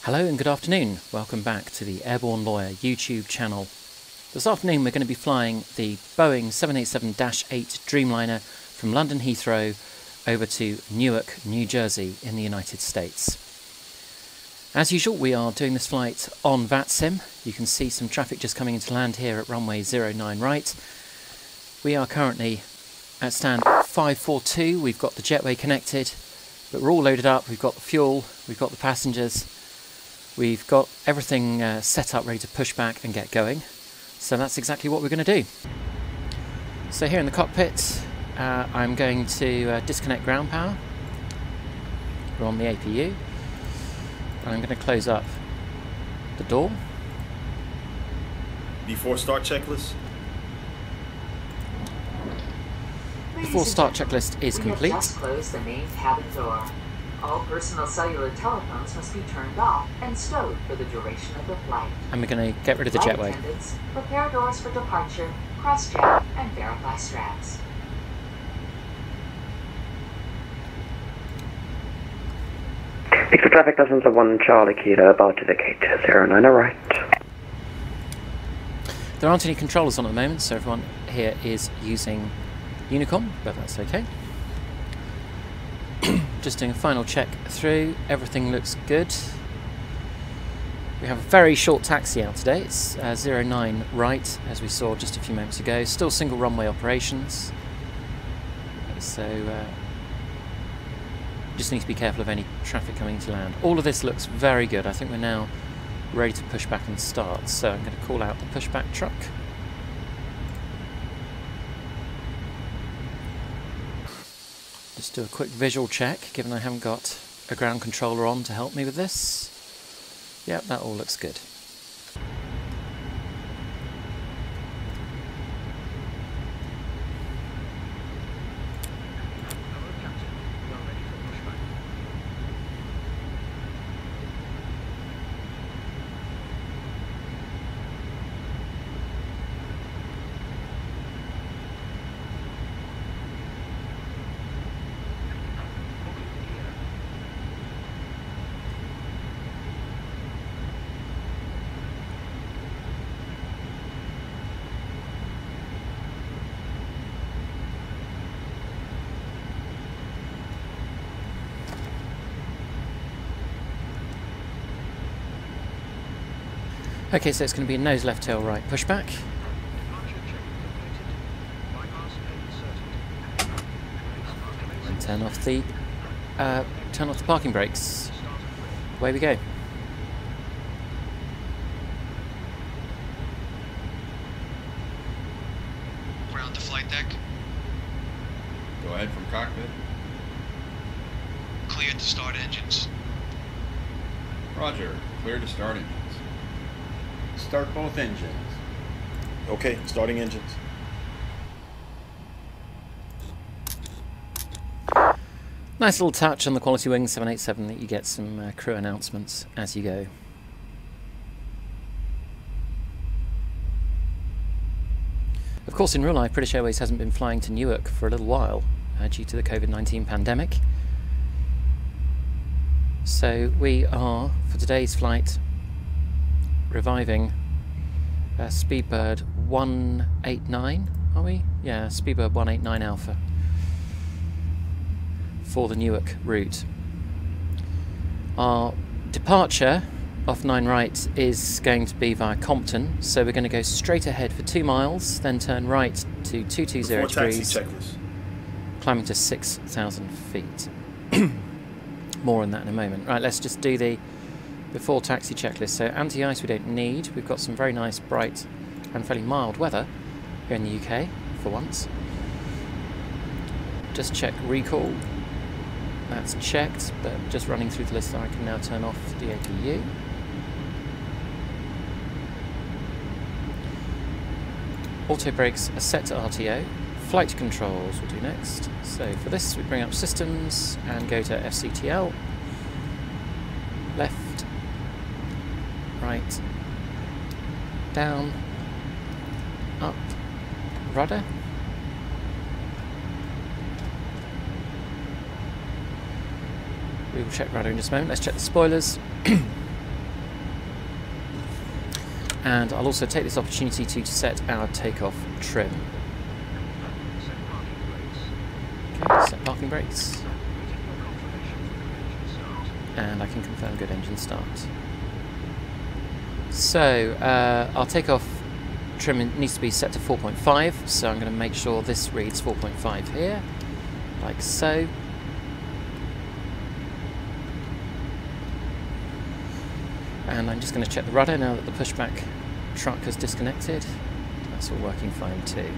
Hello and good afternoon. Welcome back to the Airborne Lawyer YouTube channel. This afternoon we're going to be flying the Boeing 787-8 Dreamliner from London Heathrow over to Newark, New Jersey in the United States. As usual, we are doing this flight on VATSIM. You can see some traffic just coming into land here at runway 09 right. We are currently at stand 542. We've got the jetway connected, but we're all loaded up. We've got the fuel, we've got the passengers. We've got everything set up, ready to push back and get going. So that's exactly what we're going to do. So here in the cockpit, I'm going to disconnect ground power. We're on the APU. And I'm going to close up the door. Before start checklist? Before start checklist is complete. We have just closed the main cabin door. All personal cellular telephones must be turned off and stowed for the duration of the flight. And we're going to get rid of the Flight jetway. Attendants, prepare doors for departure, cross-check, and verify straps. Victor traffic license of 1 Charlie Kilo about to vacate 09 right. There aren't any controllers on at the moment, so everyone here is using Unicom, but that's okay. Just doing a final check through. Everything looks good. We have a very short taxi out today. It's 09 right, as we saw just a few moments ago. Still single runway operations. So just need to be careful of any traffic coming to land. All of this looks very good. I think we're now ready to push back and start. So I'm going to call out the pushback truck. Just do a quick visual check, given I haven't got a ground controller on to help me with this. Yep, that all looks good. Okay, so it's going to be a nose left, tail right pushback. And turn off the parking brakes. Away we go. Ground to flight deck. Go ahead from cockpit. Cleared to start engines. Roger. Clear to start engines. Start both engines. Okay, starting engines. Nice little touch on the Quality Wing 787 that you get some crew announcements as you go. Of course, in real life, British Airways hasn't been flying to Newark for a little while due to the COVID-19 pandemic. So we are, for today's flight, reviving Speedbird 189, are we? Yeah, Speedbird 189 Alpha for the Newark route. Our departure off 9 right is going to be via Compton, so we're going to go straight ahead for 2 miles, then turn right to 220 degrees, climbing to 6,000 feet. More on that in a moment. Right, let's just do the before taxi checklist. So anti-ice we don't need. We've got some very nice, bright and fairly mild weather here in the UK for once. Just check recall. That's checked, but just running through the list, I can now turn off the APU. Auto brakes are set to RTO. Flight controls we'll do next. So for this we bring up systems and go to FCTL. Left, right, down, up, rudder. We will check rudder in just a moment. Let's check the spoilers. And I'll also take this opportunity to set our takeoff trim. Okay, set parking brakes. And I can confirm good engine start. So, our takeoff trim needs to be set to 4.5, so I'm going to make sure this reads 4.5 here, like so. And I'm just going to check the rudder now that the pushback truck has disconnected. That's all working fine too.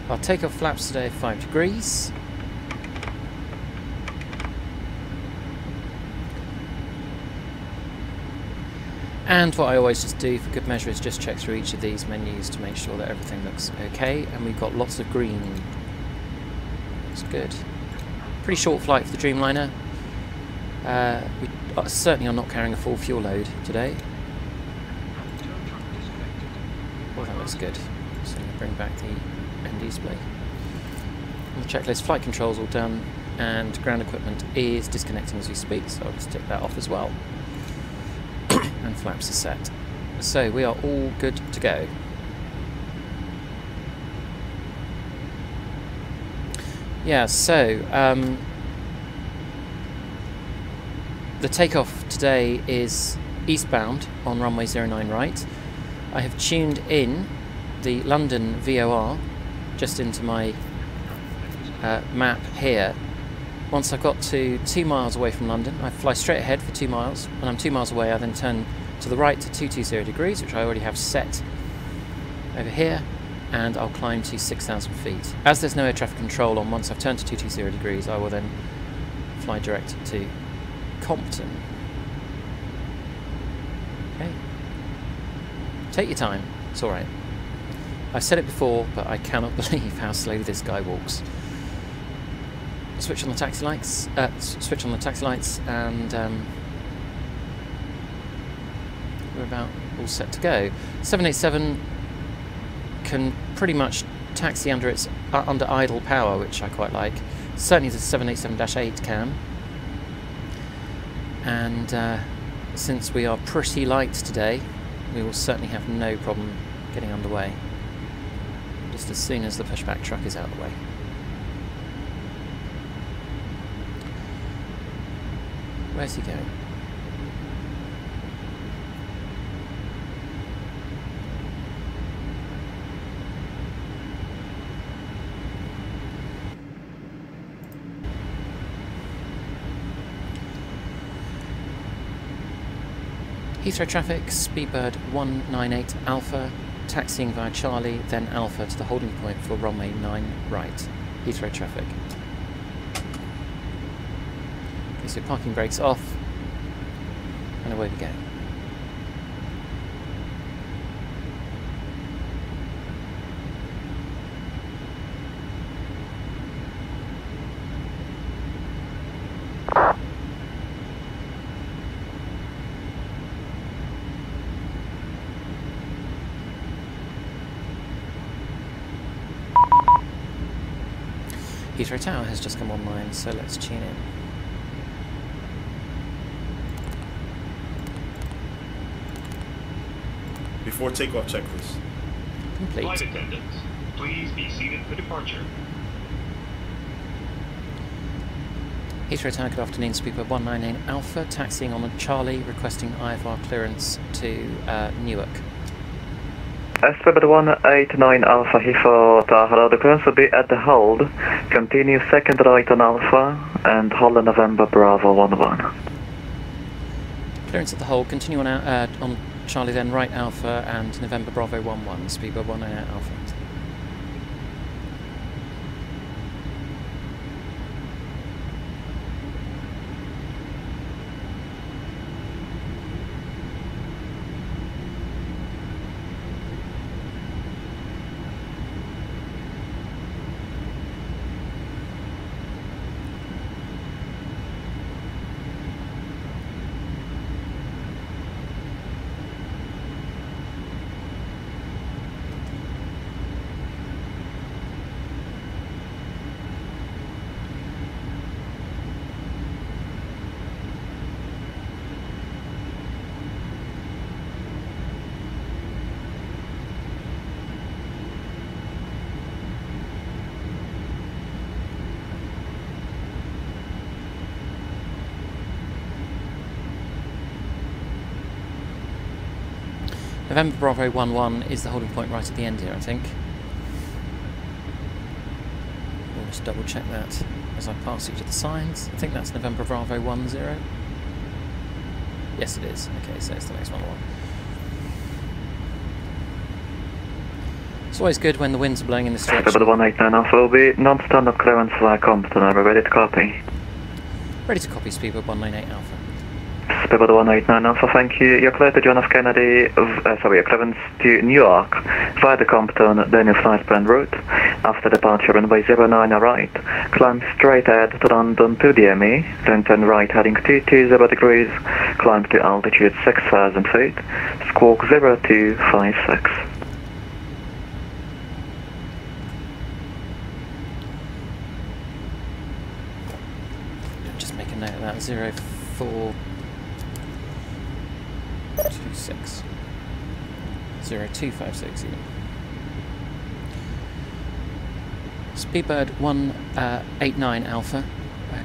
Our takeoff flaps today are 5 degrees. And what I always just do for good measure is just check through each of these menus to make sure that everything looks okay. And we've got lots of green. Looks good. Pretty short flight for the Dreamliner. We certainly are not carrying a full fuel load today. Well, that looks good. So I'm going to bring back the end display. On the checklist, flight controls all done, and ground equipment is disconnecting as we speak, so I'll just tick that off as well. And flaps are set. So we are all good to go. Yeah, so the takeoff today is eastbound on runway 09 right. I have tuned in the London VOR just into my map here. Once I've got to 2 miles away from London, I fly straight ahead for 2 miles. When I'm 2 miles away, I then turn to the right to 220 degrees, which I already have set over here, and I'll climb to 6,000 feet. As there's no air traffic control on, once I've turned to 220 degrees, I will then fly direct to Compton. Okay. Take your time, it's alright. I've said it before, but I cannot believe how slowly this guy walks. Switch on the taxi lights, and we're about all set to go. 787 can pretty much taxi under under idle power, which I quite like. Certainly the 787-8 can. And since we are pretty light today, we will certainly have no problem getting underway, just as soon as the pushback truck is out of the way. Where's he going? Heathrow traffic, Speedbird 198 Alpha, taxiing via Charlie, then Alpha to the holding point for runway 9 right. Heathrow traffic. Okay, so parking brakes off, and away we go. Heathrow Tower has just come online, so let's tune in. Before takeoff checklist. Complete. Flight attendants, please be seated for departure. Heathrow Tower, good afternoon. Speedbird 198 Alpha, taxiing on a Charlie, requesting IFR clearance to Newark. Speedbird 189 Alpha Heathrow Tower, the clearance will be at the hold. Continue second right on Alpha and hold on November Bravo 11. Clearance at the hold, continue on Charlie, then right Alpha and November Bravo 11, Speedbird 198 Alpha. November Bravo 11 is the holding point right at the end here, I think. We'll just double check that as I pass each of the signs. I think that's November Bravo 10. Yes, it is. Okay, so it's the next one. It's always good when the winds are blowing in this direction. Spebble 189 Alpha will be non-standard clearance via Compton. Are we ready to copy? Ready to copy, Speedbird 198 Alpha. Spebble 189 Alpha, thank you. You're clear to John F. Kennedy, your clearance to Newark via the Compton, then your flight plan route. After departure, runway 09 right. Climb straight ahead to London to the ME, then turn right heading 220 degrees. Climb to altitude 6,000 feet. Squawk 0256. Just make a note of that. 0426. 0256 even. Speedbird 189 Alpha,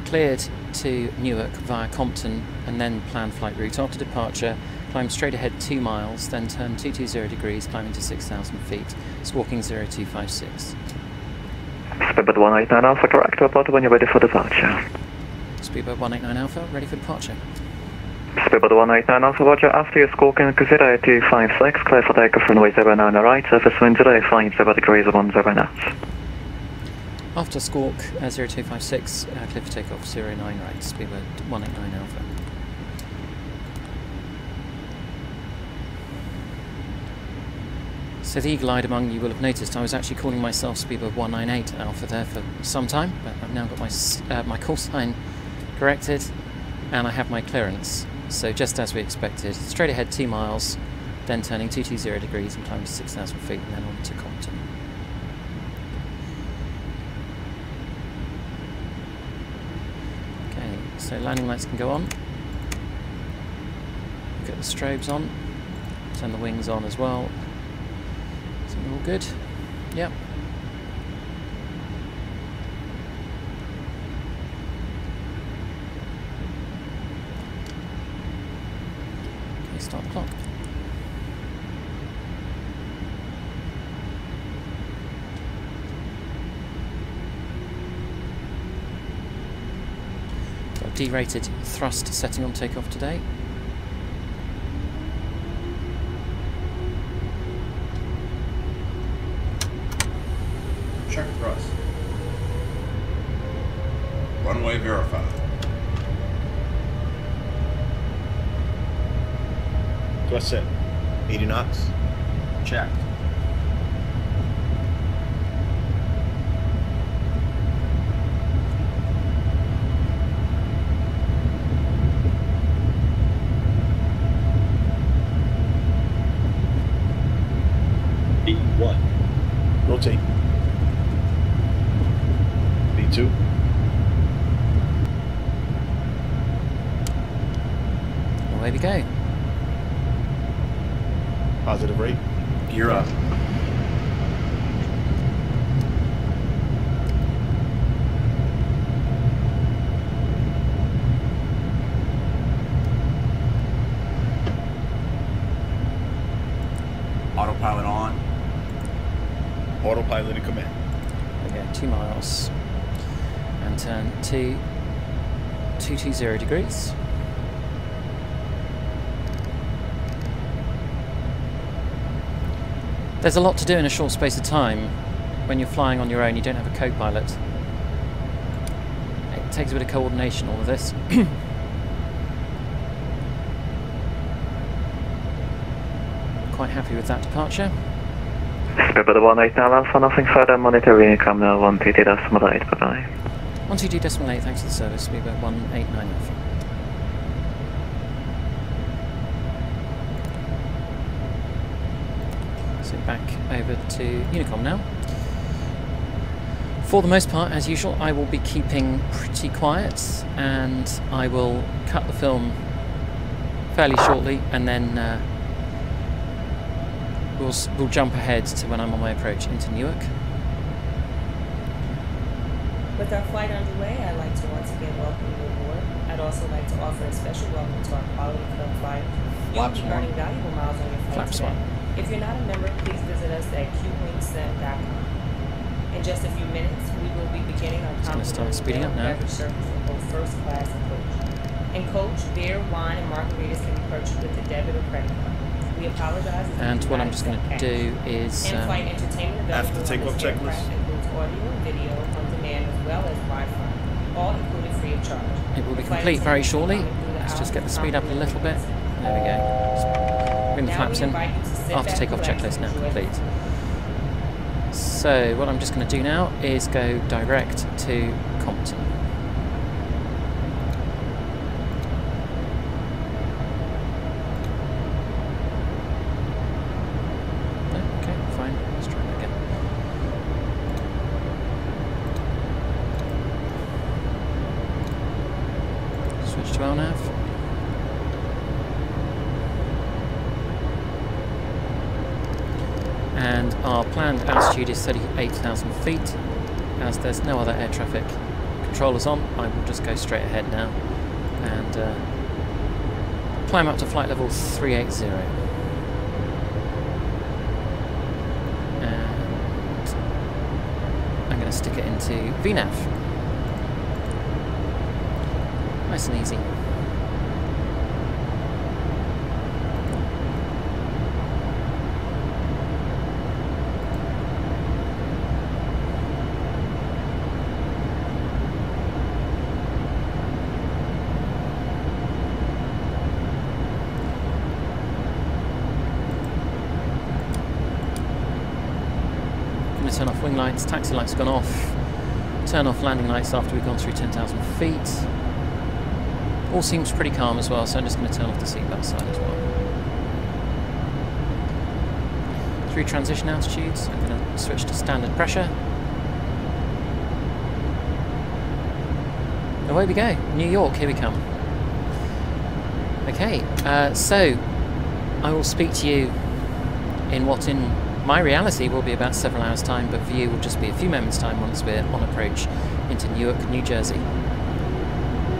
cleared to Newark via Compton and then planned flight route. After departure, climb straight ahead 2 miles, then turn 220 degrees, climbing to 6,000 feet, squawking 0256. Speedbird 189 Alpha, correct. Report when you're ready for departure. Speedbird 189 Alpha, ready for departure. Speedbird 189 Alpha, Roger. After your squawking 0256, clear for takeoff runway 09 right, surface wind 050 degrees 10 knots. After squawk 0256, clear for takeoff 09 right, Speedbird 189 Alpha. So the eagle-eyed among you will have noticed I was actually calling myself Speedbird 198 Alpha there for some time, but I've now got my call sign corrected and I have my clearance. So just as we expected, straight ahead 2 miles, then turning 220 degrees and climbing to 6,000 feet and then on to Compton. Okay, so landing lights can go on. Get the strobes on, turn the wings on as well. So all good? Yep. Okay, start the clock. Got a derated thrust setting on takeoff today. Check thrust. Runway verified. Thrust set. 80 knots. Checked. B1. Rotate. B2. Away we go. Positive rate. Gear up. Autopilot on. Autopilot in command. Okay, 2 miles. And turn to 220 degrees. There's a lot to do in a short space of time. When you're flying on your own, you don't have a co-pilot. It takes a bit of coordination, all of this. Quite happy with that departure. Speedbird 189 Alpha, nothing further, monitoring come now 122.8, bye-bye. 122.8, thanks for the service, Speedbird 189 Alpha. So back over to Unicom now. For the most part, as usual, I will be keeping pretty quiet and I will cut the film fairly shortly and then we'll jump ahead to when I'm on my approach into Newark. With our flight underway, I'd like to once again welcome you aboard. I'd also like to offer a special welcome to our quality club flyers. You'll be earning valuable miles on your flight Flaps today. one. If you're not a member, please visit us at qwingsnet.com. In just a few minutes, we will be beginning our speeding up now. beverage service for both first class and coach. In coach, beer, wine, and margaritas can be purchased with a debit or credit card. We apologize. And what I'm just going to do is in-flight entertainment after the takeoff checklist includes audio and video on demand as well as Wi-Fi, all included free of charge. it will be complete very shortly. Let's just get the speed up a little bit. There we go. Bring the flaps in. After takeoff checklist now complete. So what I'm just going to do now is go direct to Compton. Okay, fine. Let's try that again. Switch to LNAV. And our planned altitude is 38,000 feet. As there's no other air traffic controllers on, I will just go straight ahead now and climb up to flight level 380. And I'm going to stick it into VNAV. Nice and easy. Turn off wing lights, taxi lights gone off, turn off landing lights after we've gone through 10,000 feet. All seems pretty calm as well, so I'm just going to turn off the seatbelt side as well. 3 transition altitudes, I'm going to switch to standard pressure. Away we go, New York, here we come. Okay, so I will speak to you in what in my reality will be about several hours' time, but for you will just be a few moments' time once we're on approach into Newark, New Jersey.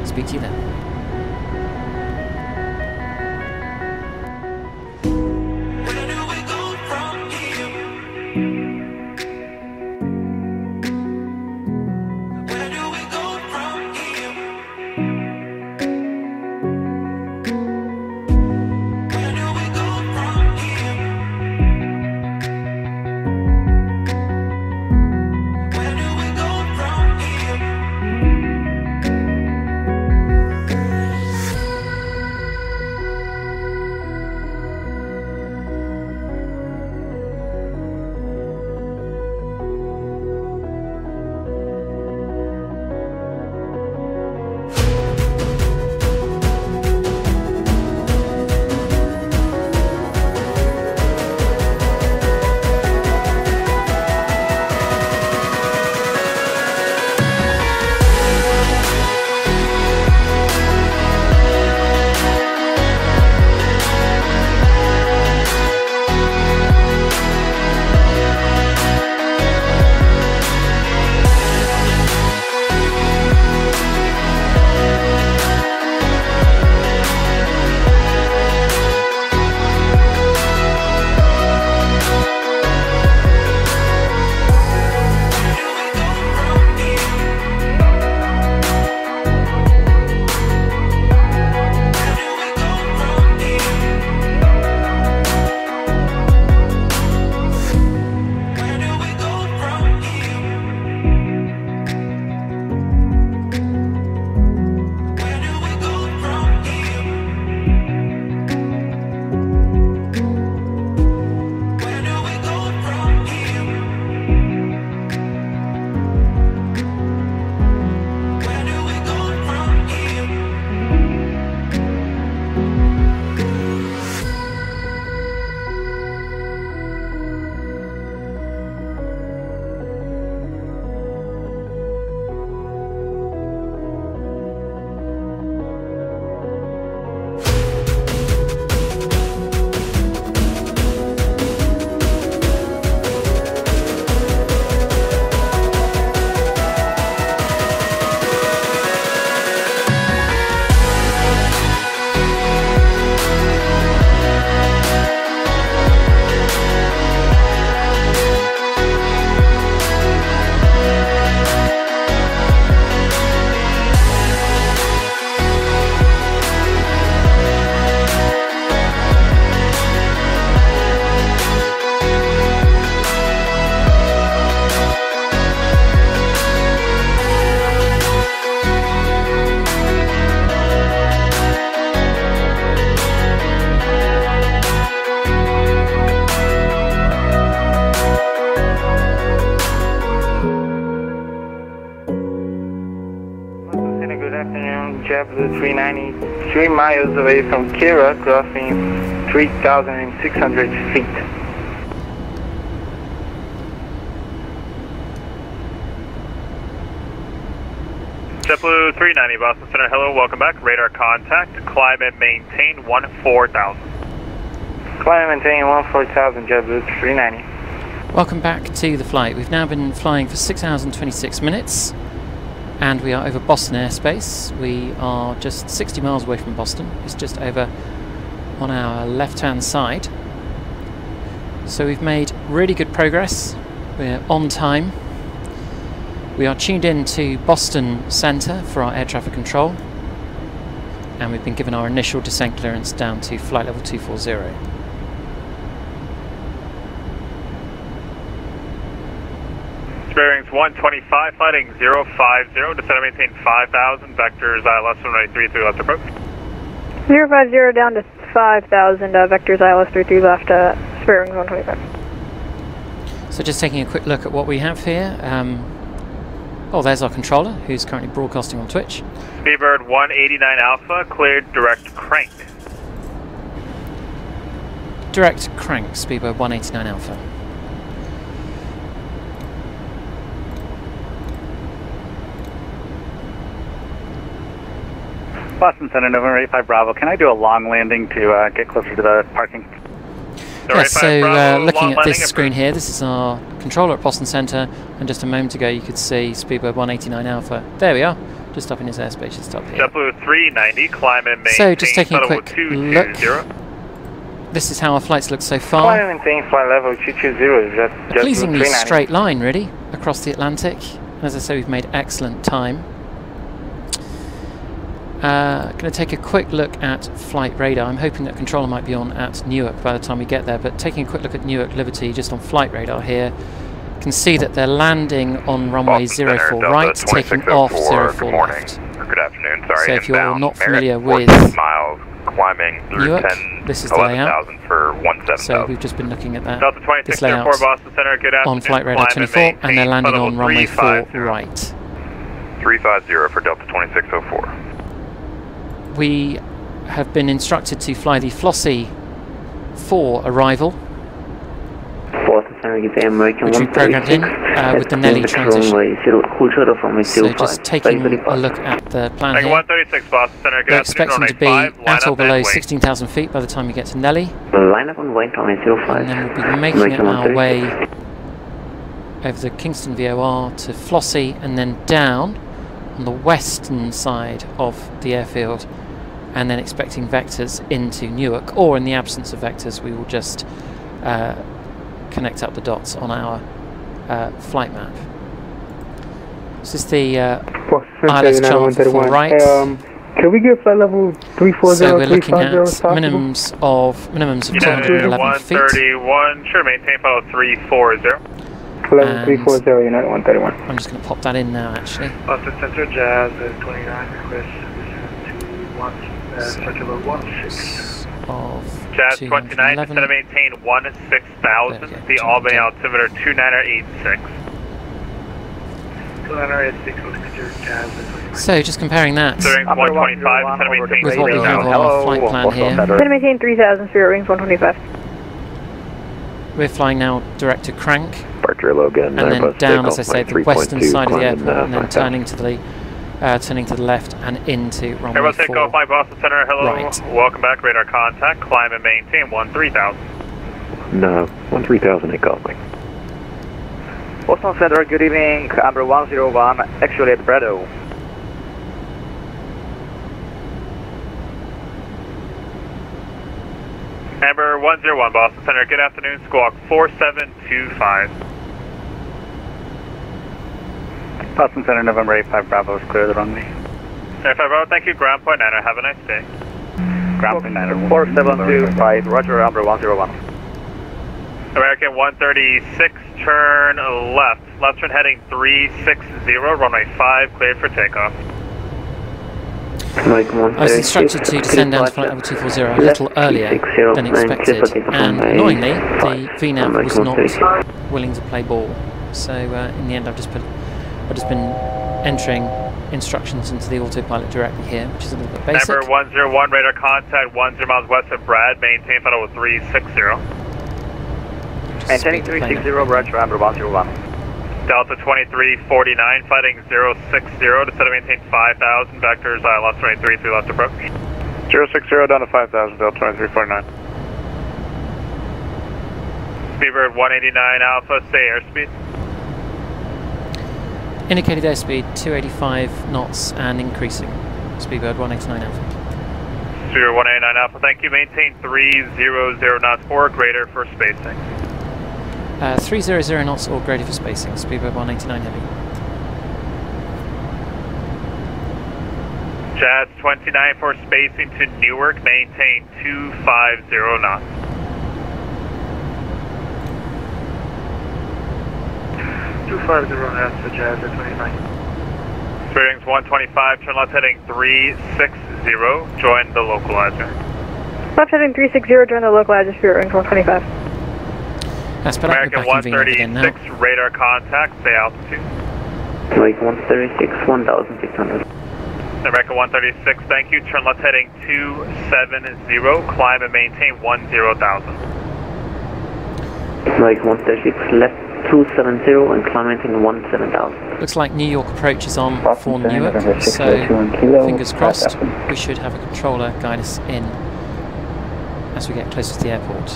Speak to you then. JetBlue 390, 3 miles away from Kira, crossing 3,600 feet. JetBlue 390, Boston Center, hello, welcome back. Radar contact, climb and maintain 14,000. Climb and maintain 14,000, JetBlue 390. Welcome back to the flight. We've now been flying for 6 hours and 26 minutes and we are over Boston airspace. We are just 60 miles away from Boston. It's just over on our left-hand side. So we've made really good progress. We're on time. We are tuned in to Boston Center for our air traffic control and we've been given our initial descent clearance down to flight level 240. Bearings 125, flighting 050, descend and maintain 5,000, vectors ILS 193 left approach. 050 down to 5,000, vectors ILS 33 left, bearings 125. So just taking a quick look at what we have here. Oh, there's our controller, who's currently broadcasting on Twitch. Speedbird 189 Alpha, cleared direct crank. Direct crank, Speedbird 189 Alpha. Boston Center, November 85 Bravo. Can I do a long landing to get closer to the parking? Yes, so looking at this screen here, this is our controller at Boston Center, and just a moment ago you could see Speedbird 189 Alpha. There we are, just up in his airspace, just up here. JetBlue 390, climb and maintain. So just taking a quick 220. look. This is how our flights look so far. Climb and maintain flight level 220. A pleasingly straight line, really, across the Atlantic. And as I say, we've made excellent time. Going to take a quick look at flight radar. I'm hoping that controller might be on at Newark by the time we get there, but taking a quick look at Newark Liberty just on flight radar here, can see that they're landing on runway 04 right, taking off 04 left. Good afternoon, sorry. So if you're not familiar with miles, climbing through Newark, 10, this is the layout. For 17,000. So we've just been looking at that, Delta 26, this layout Boston Center, good on flight radar 24, and they're landing on runway 4 right. 350 for Delta 2604. We have been instructed to fly the Flossie 4 arrival, which we programmed in with the Nelly transition. So just taking a look at the plan here, 136 Boston Center, good we're expecting to be at or below 16,000 feet by the time we get to Nelly, and then we'll be making our way over the Kingston VOR to Flossie and then down on the western side of the airfield, and then expecting vectors into Newark, or in the absence of vectors we will just connect up the dots on our flight map. This is the ILS chart for right. Can we get flight level 340? So we're looking at minimums of 211 feet. 131, sure, maintain flight level 340. Level 340, United 131. I'm just going to pop that in now, actually. Boston Center, Jazz 29, request to launch circular 16. Of Jazz 29, descend to maintain 16,000, the Albany altimeter 2986. 2986, Jazz 29. So just comparing that Bearings 125, descend to maintain with what we have on our flight plan here. Descend to maintain 3,000, Spirit Wings 125. We're flying now direct to Crank, Logan, and then down, as I say, the western side of the airport, and then turning to the left and into runway 4. Take off, my Boston Center, hello, right. Welcome back, radar contact, climb and maintain 13,000. No, 13,000 take off, Mike. Boston Center, good evening, Amber 101, actually at Brado. Amber 101, Boston Center, good afternoon, squawk 4725. Boston Center, November 85 Bravo, is clear the runway. 85 Bravo, thank you, ground point 9, have a nice day. Ground point 9, 4725, Roger, Amber 101. American 136, turn left. Left turn heading 360, runway 5, cleared for takeoff. I was instructed to descend down to flight level 240 a little earlier than expected, and annoyingly, the VNAV was not willing to play ball. So in the end, I've just been entering instructions into the autopilot directly here, which is a little bit basic. Number 101, radar contact 10 miles west of Brad, maintain final with 360. Maintaining 360, roger, Amber 101. Delta 2349, fighting 060 to set and maintain 5,000, vectors lost 23, 3 left approach. 060 down to 5,000, Delta 2349. Speedbird 189 Alpha, stay airspeed. Indicated airspeed 285 knots and increasing. Speedbird 189 Alpha. Speedbird 189 Alpha, thank you. Maintain 300 knots or greater for spacing. 300 knots or greater for spacing. Speedbird 189 Heavy. Jazz 29 for spacing to Newark, maintain 250 knots. 250 knots for Jazz at 29. Bearings 125, turn left heading 360, join the localizer. Left heading 360, join the localizer, Spirit Wings 125. That's better. American 136, radar contact, stay altitude. Lake 136, 1,600. American 136, thank you, turn left heading 270, climb and maintain 10,000. Lake 136, left 270 and climb maintain 17,000. Looks like New York approach is on for Newark, so fingers crossed we should have a controller guide us in as we get closer to the airport.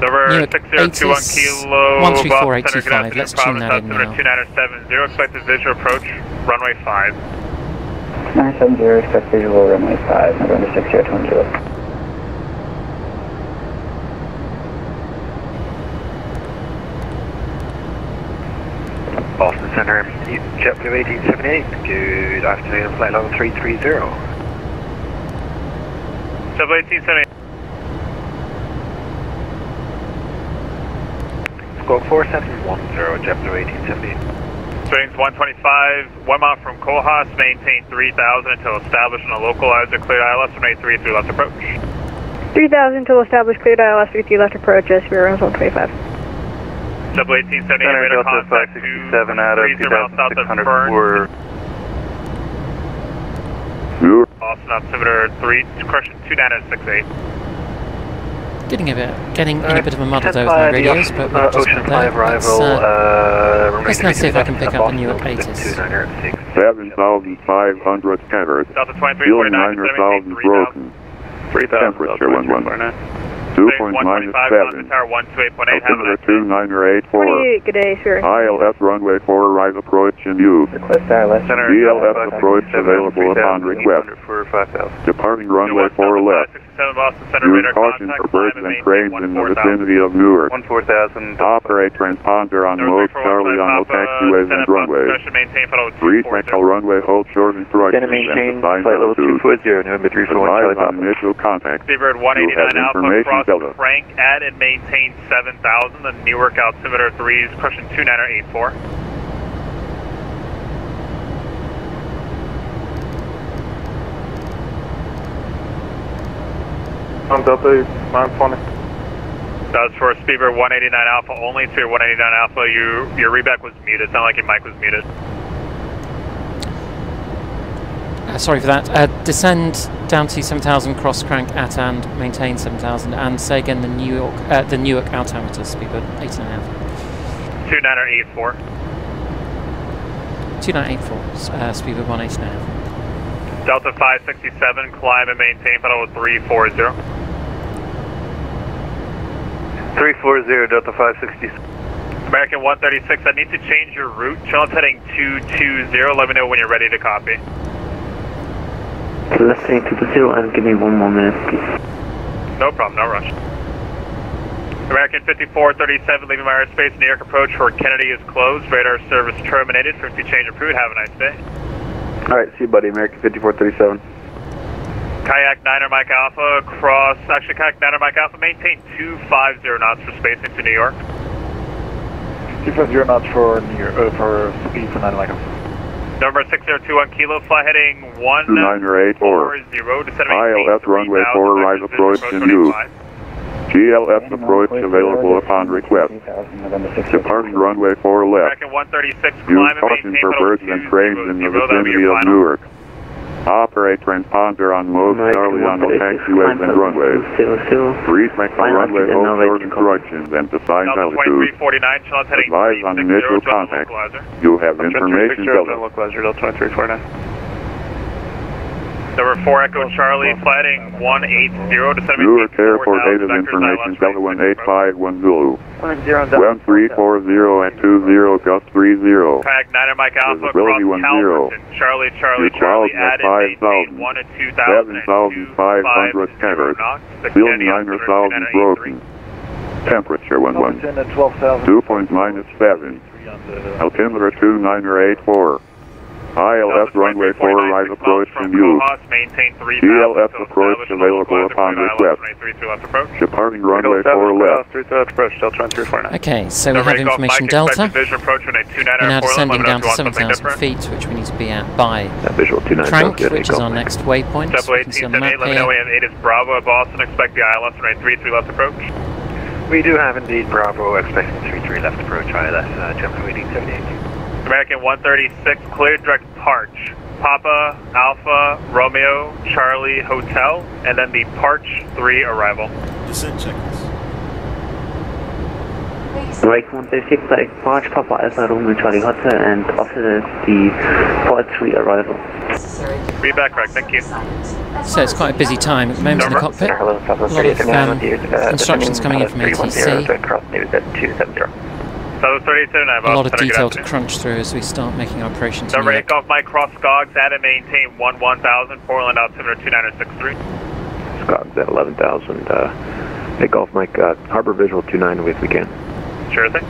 Newark 6021 kilo, 134825, let's tune that in now. 2970, expected visual approach, runway 5. 970, expect visual runway 5, November 6020 kilo. Boston Center, JetBlue 1878, good afternoon, flight level 330. JetBlue 1878. Squawk 4710, JetBlue 1878. Springs 125, 1 mile from Cohos, maintain 3,000 until established on a localizer, cleared ILS, runway 33 left approach. 3,000 until established, cleared ILS, 33 left approach, Spirit Wings 125. Double 1878, radar contact 567 out of 30 miles south of 2,600 Fern. for Boston altimeter 3, correction 2968. Getting in a bit of a muddle there with my radios, but we'll just Ocean put there. 5 arrival, Let's now see if I can pick up a Newark 80s. 7,500 scattered. Delta Fuel 2349, 9,000 broken. 3,000, Temperature 11. 2.97. Altimeter 2984. 28, good day, Spirit. ILS runway 4 right approach in use. Request ILS. VLS approach available upon request. For 5,000. Departing runway 4 left. Use caution for birds and cranes in the vicinity of Newark. 14,000. Operate transponder on mode Charlie on all taxiways and runways. Retechnical runway hold short instructions and maintain define flight level altitude. 240, November 341, Advise on initial contact. Seabird You have 189 Alpha, information cross Delta. crank, add and maintain 7,000, the Newark altimeter 3 is correction 2984. On Delta 920. That's for Speedbird 189 Alpha only. Speedbird 189 Alpha, your reback was muted. It sounded like your mic was muted. Sorry for that. Descend down to 7,000, cross crank at and maintain 7,000, and say again the Newark altimeter, Speedbird 89 Alpha. 2984. 2984, Speedbird 189 Alpha. Delta 567, climb and maintain final 340. 340, Delta 560. American 136, I need to change your route. Channel's heading 220. Let me know when you're ready to copy. Left heading 220 and give me 1 more minute, please. No problem, no rush. American 5437, leaving my airspace. New York approach for Kennedy is closed. Radar service terminated. Frequency change approved. Have a nice day. Alright, see you buddy, American 5437. Kayak 9er Mike Alpha, Kayak 9er Mike Alpha, maintain 250 knots for spacing to New York. 250 knots for speed for 9 Mike Alpha. Number 6021 kilo, fly heading 140 2984. to set ILS runway 4 right approach in use. GLS approach available upon request. Departing runway 4 left. American 136, Use climb and caution maintain for pedal birds and trains in the 200. That'll be vicinity your of final. Newark. Operate transponder on mode Charlie on all taxiways and runways. Reach on runway hold short instructions and design Delta altitude. 2349, Charles heading Advise on 360, initial Delta contact. localizer. You have information Delta Delta. localizer, Delta 2349. Number 4 Echo Charlie, flighting 180 to 17. Newark Airport Data Information Delta 18510. 1340 at 20 gust 30. Kayak 9 Mike Alpha, Visibility cross 10. Calverton, Charlie, Charlie, Clouds Charlie, at added 5,000. 1 to 2,000 7,500 covered. Feeling 9,000 broken. Temperature 11. Dew point -7. Altimeter 2984. ILS runway 4 right approach in use. GLS approach available upon request. Departing runway 4 left. Okay, so we have information Delta. We're now descending down to 7,000 feet, which we need to be at by Crank, which is our next waypoint. So you can see on the map here. We have 8 is Bravo at Boston, expect the ILS runway 33 left approach. We do have indeed Bravo, expecting 33 left approach, ILS, Gemini 1878. American 136, cleared direct Parch. Papa, Alpha, Romeo, Charlie, Hotel, and then the Parch 3 arrival. Descent checklist. Right 136, like Parch, Papa, Alpha, Romeo, Charlie, Hotel, and after the Parch 3 arrival. Read back, correct, thank you. So it's quite a busy time at the moment in the cockpit. A lot of instructions coming in from ATC. A lot of detail to crunch through as we start making our approach into Number Newark. 8 Golf Mike Cross Skogs, add and maintain 1000, Portland altimeter 2963. Skogs at 11,000, hey Golf Mike, Harbor Visual 29 if we can. Sure thing.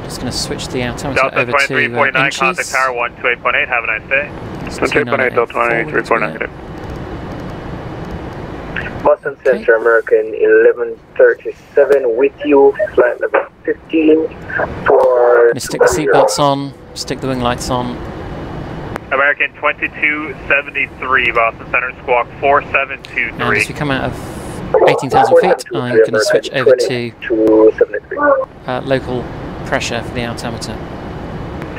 Just going to switch the altimeter Delta over to 2349, inches. contact tower 128.8, have a nice day. 128, Delta 2349, negative. Boston Center, American 1137 with you, flight level 15 for... Going to stick the seatbelts on, stick the wing lights on. American 2273, Boston Center, squawk 4723. And as we come out of 18,000 feet, I'm going to switch over to local pressure for the altimeter.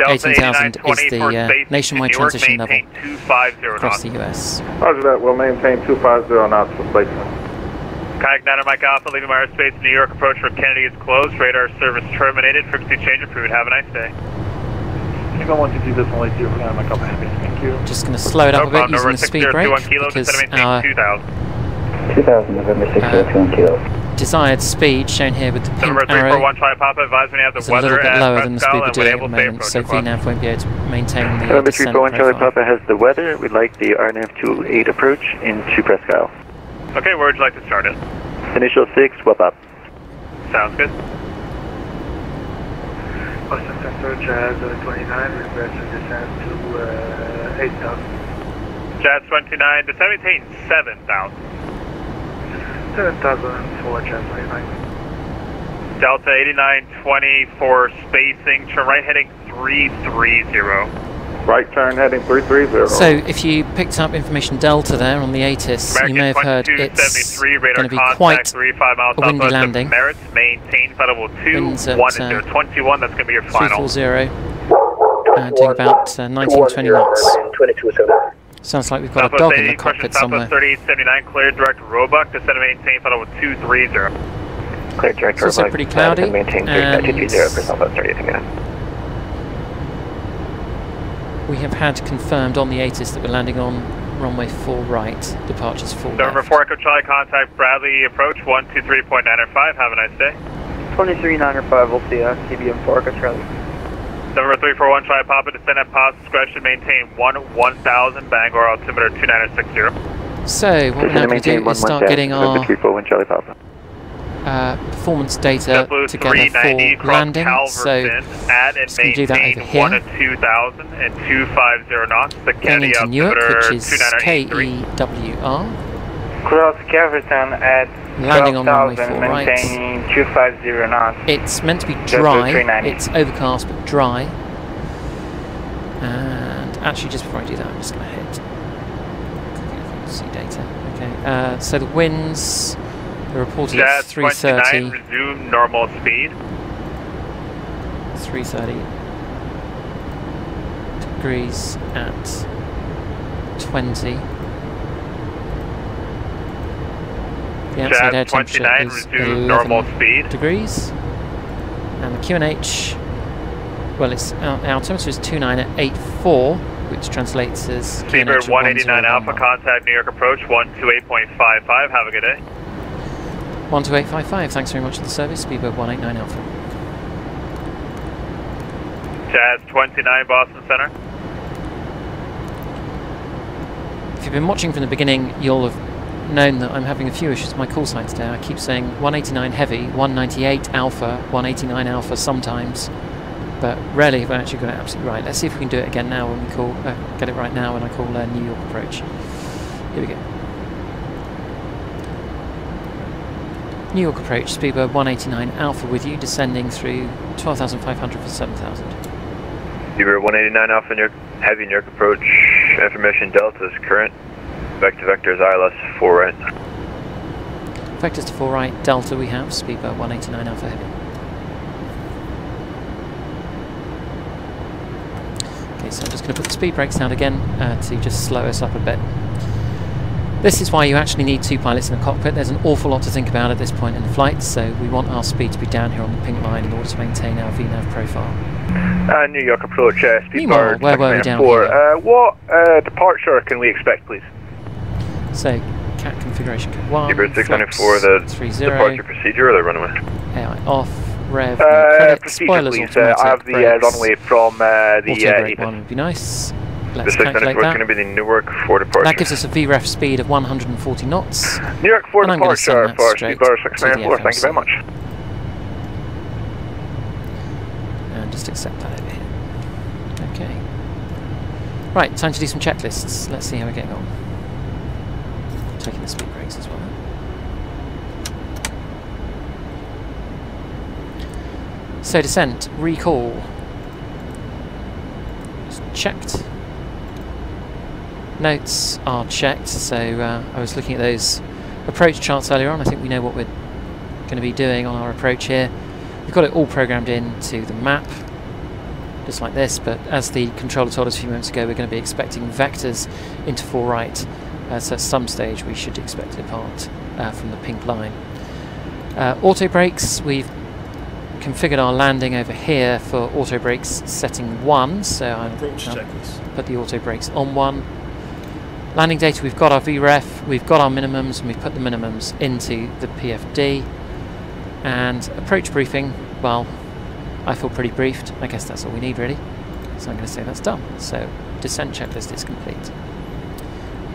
18,000 is the nationwide transition level across the US. Roger that, we'll maintain 250 knots for placement. Kayak 9 Mike Alpha, leaving my airspace, New York approach for Kennedy is closed, radar service terminated, frequency change approved, have a nice day. Anyone want to do this only 0 for 9 Mike Alpha, happy, thank you. Just going to slow it up a bit using the speed brake because our 2000 November 602 kilo. desired speed shown here with the pink Number arrow 341 Tri Papa, advise when you have the is a little weather bit at lower than the speed we're Prescott doing at the moment, so VNAV won't be able to maintain the November descent 341 Charlie profile. Papa has the weather. We'd like the RNF28 approach into Prescott. Okay, where would you like to start it? Initial 6, whip up. Sounds good. Boston Center, Jazz 29, request to descend to 8,000. Jazz 29, descend maintain 7,000. 7,000 for Jazz 29. Delta 8920 for spacing, turn right heading 330. Right turn heading 330. So if you picked up information Delta there on the ATIS, you may have heard it's going to be quite a windy landing. Merits, maintain flight level 2, 1021, that's going to be your final. 340, doing about 1920 knots. Sounds like we've got a dog in the cockpit somewhere. 3879, cleared direct Roebuck, descend and maintain flight level 230. Cleared direct It's also pretty cloudy, and we have had confirmed on the ATIS that we're landing on runway 4 right, departures 4 Number left. 4 Echo Charlie, contact Bradley, approach 123.905, have a nice day. 2395, we'll see CBM 4 Echo Charlie. Number 341 Charlie Papa, descend at pause discretion, maintain 1000, Bangor, altimeter 2960. So what we're now going to do is start getting our performance data together for landing, so add and just going to do that over here. 1 to 2000 and 250 knots, the Going Kennedy into Newark, altimeter which is 2983. KEWR. Cross Calverton at Landing on runway 4 right. maintaining 250 knots. It's meant to be dry, it's overcast but dry. And actually just before I do that I'm just going to hit see data. Okay, so the winds The reported Jazz is 330. 29, resume normal speed. 330 degrees at 20. The outside air temperature is 11 degrees. And the QNH, well, it's our altimeter is 29 at 84, which translates as Speedbird 189 Alpha, contact New York approach 128.55. Have a good day. 12855, thanks very much for the service, Speedbird 189 Alpha. Jazz 29 Boston Center. If you've been watching from the beginning, you'll have known that I'm having a few issues with my call sign today. I keep saying 189 heavy, 198 alpha, 189 alpha sometimes, but rarely have I actually got it absolutely right. Let's see if we can do it again now when we call, get it right now when I call New York approach. Here we go. New York approach, Speedbird 189 alpha with you, descending through 12,500 for 7,000. Speedbird 189 alpha, New York, heavy New York approach, information delta is current. Vector is ILS 4 right. Vectors to 4 right, delta we have, Speedbird 189 alpha heavy. Okay, so I'm just going to put the speed brakes down again to just slow us up a bit. This is why you actually need 2 pilots in the cockpit. There's an awful lot to think about at this point in the flight, so we want our speed to be down here on the pink line in order to maintain our VNAV profile. New York approach, Speedbird where were we down 4. here? What departure can we expect, please? So, CAT configuration code 1, Speedbird 694, the 30, departure procedure or the runway? AI off, rev, no credit, spoilers please. automatic, I have the runway from the auto-brake 1 would be nice. Let's the calculate 694 is that. going to be the Newark 4 departure. That gives us a VREF speed of 140 knots. New York 4 and departure for straight Speedbird to 694, the thank you very much. And just accept that over here. Okay. Right, time to do some checklists. Let's see how we're getting on. Taking the speed brakes as well. So descent, recall. Just checked. Notes are checked, so I was looking at those approach charts earlier on. I think we know what we're going to be doing on our approach here. We've got it all programmed into the map, just like this, but as the controller told us a few moments ago, we're going to be expecting vectors into 4 right, so at some stage we should expect to depart from the pink line. Auto brakes, we've configured our landing over here for auto brakes setting 1, so I'll put the auto brakes on 1. Landing data, we've got our VREF, we've got our minimums, and we've put the minimums into the PFD. And approach briefing, well, I feel pretty briefed. I guess that's all we need, really. So I'm going to say that's done. So descent checklist is complete.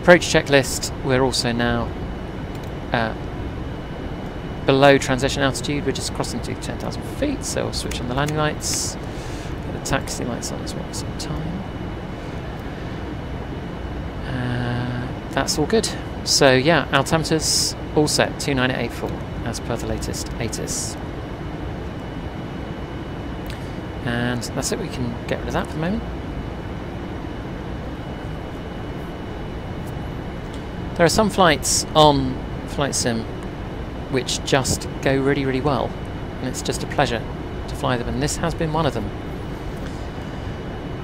Approach checklist, we're also now below transition altitude. We're just crossing to 10,000 feet, so we'll switch on the landing lights. Get the taxi lights on as well at the same time. That's all good. So yeah, altimeters all set, 29884 as per the latest ATIS. And that's it, we can get rid of that for the moment. There are some flights on Flight Sim which just go really, really well, and it's just a pleasure to fly them, and this has been one of them.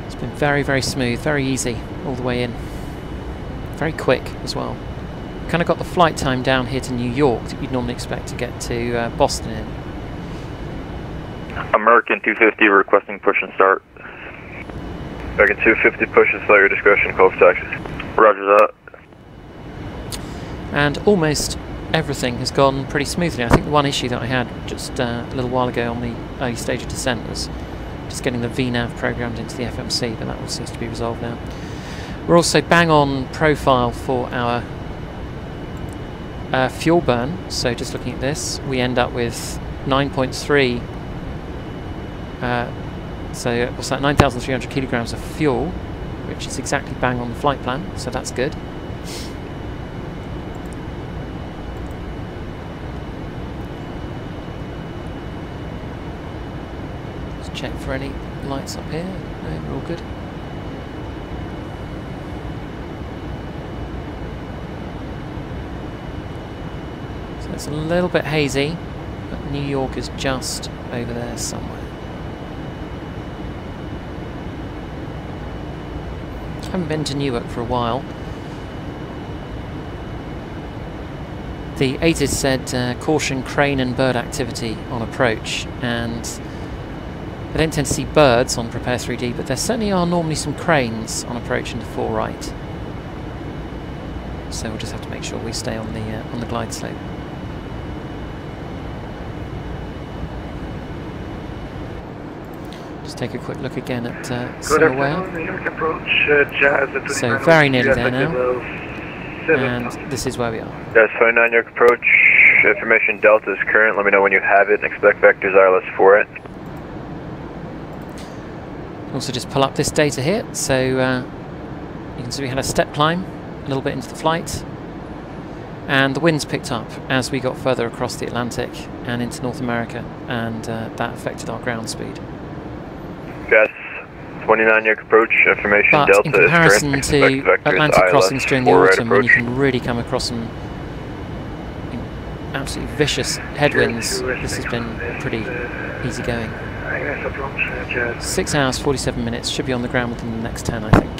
It's been very, very smooth, very easy all the way in. Very quick as well. Kind of got the flight time down here to New York that you'd normally expect to get to Boston in. American 250 requesting push and start. American 250 pushes, at your discretion, call for taxi. Roger that. And almost everything has gone pretty smoothly. I think the one issue that I had just a little while ago on the early stage of descent was just getting the VNAV programmed into the FMC, but that all seems to be resolved now. We're also bang on profile for our fuel burn, so just looking at this, we end up with 9.3, so what's that, 9,300 kilograms of fuel, which is exactly bang on the flight plan, so that's good. Let's check for any lights up here. No, we're all good. It's a little bit hazy, but New York is just over there somewhere. Haven't been to Newark for a while. The ATIS said caution crane and bird activity on approach, and I don't tend to see birds on Prepare 3D, but there certainly are normally some cranes on approach into 4 right. So we'll just have to make sure we stay on the glide slope. Just take a quick look again at Silverware. So very nearly there now, and this is where we are. Yes, 29 New York approach. Information Delta is current. Let me know when you have it, and expect vectors ILS for it. Also just pull up this data here, so you can see we had a step climb a little bit into the flight, and the winds picked up as we got further across the Atlantic and into North America, and that affected our ground speed. Yes, 29 York approach, information but Delta in comparison is to current. Atlantic crossings during the right autumn, when approach. you can really come across some absolutely vicious headwinds, this has been pretty easy going. 6 hours 47 minutes, should be on the ground within the next 10, I think.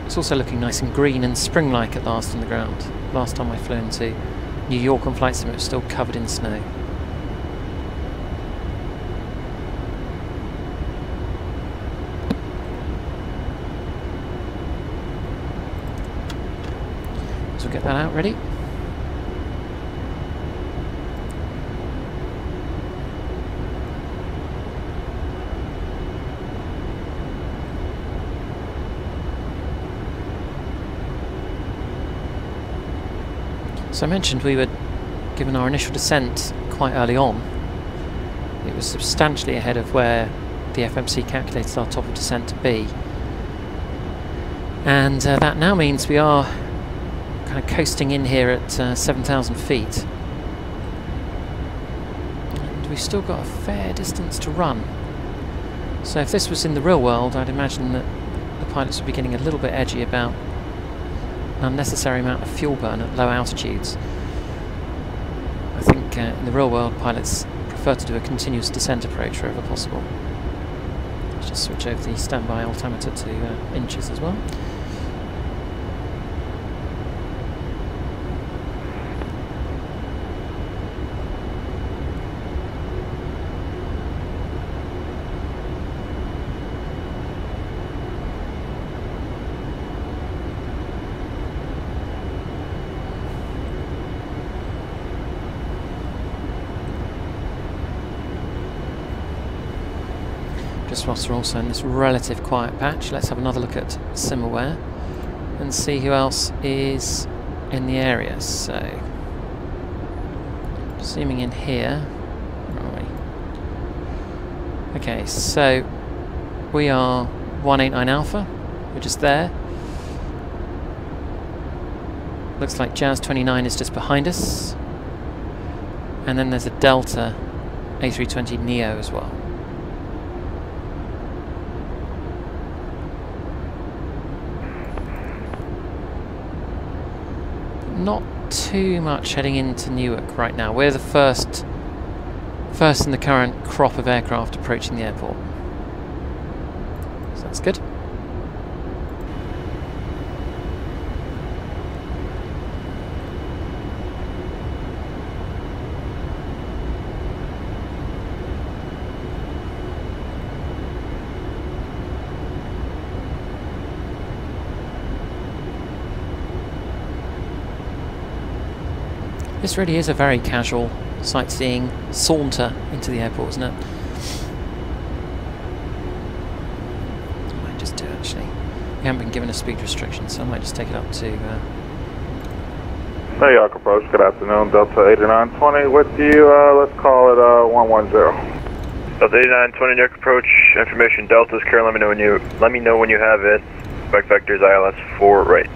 It's also looking nice and green and spring-like at last on the ground. Last time I flew into New York on Flight Sim, it was still covered in snow. So we'll get that out ready. So I mentioned we were given our initial descent quite early on. It was substantially ahead of where the FMC calculated our top of descent to be. And that now means we are kind of coasting in here at 7,000 feet. And we've still got a fair distance to run. So if this was in the real world, I'd imagine that the pilots would be getting a little bit edgy about an unnecessary amount of fuel burn at low altitudes. I think in the real world pilots prefer to do a continuous descent approach wherever possible. Let's just switch over the standby altimeter to inches as well. Just whilst we're also in this relative quiet patch, let's have another look at SimAware and see who else is in the area. So, zooming in here, where are we? Okay, so we are 189 Alpha, we're just there. Looks like Jazz 29 is just behind us, and then there's a Delta A320 Neo as well. Not too much heading into Newark right now. We're the first in the current crop of aircraft approaching the airport. So that's good. This really is a very casual sightseeing saunter into the airport, isn't it? I might just do it actually. We haven't been given a speed restriction, so I might just take it up to... New York approach, good afternoon, Delta 8920 with you, let's call it 110. Delta 8920 New York approach, information Delta is current, let me know when you have it. Spec vectors ILS 4 right.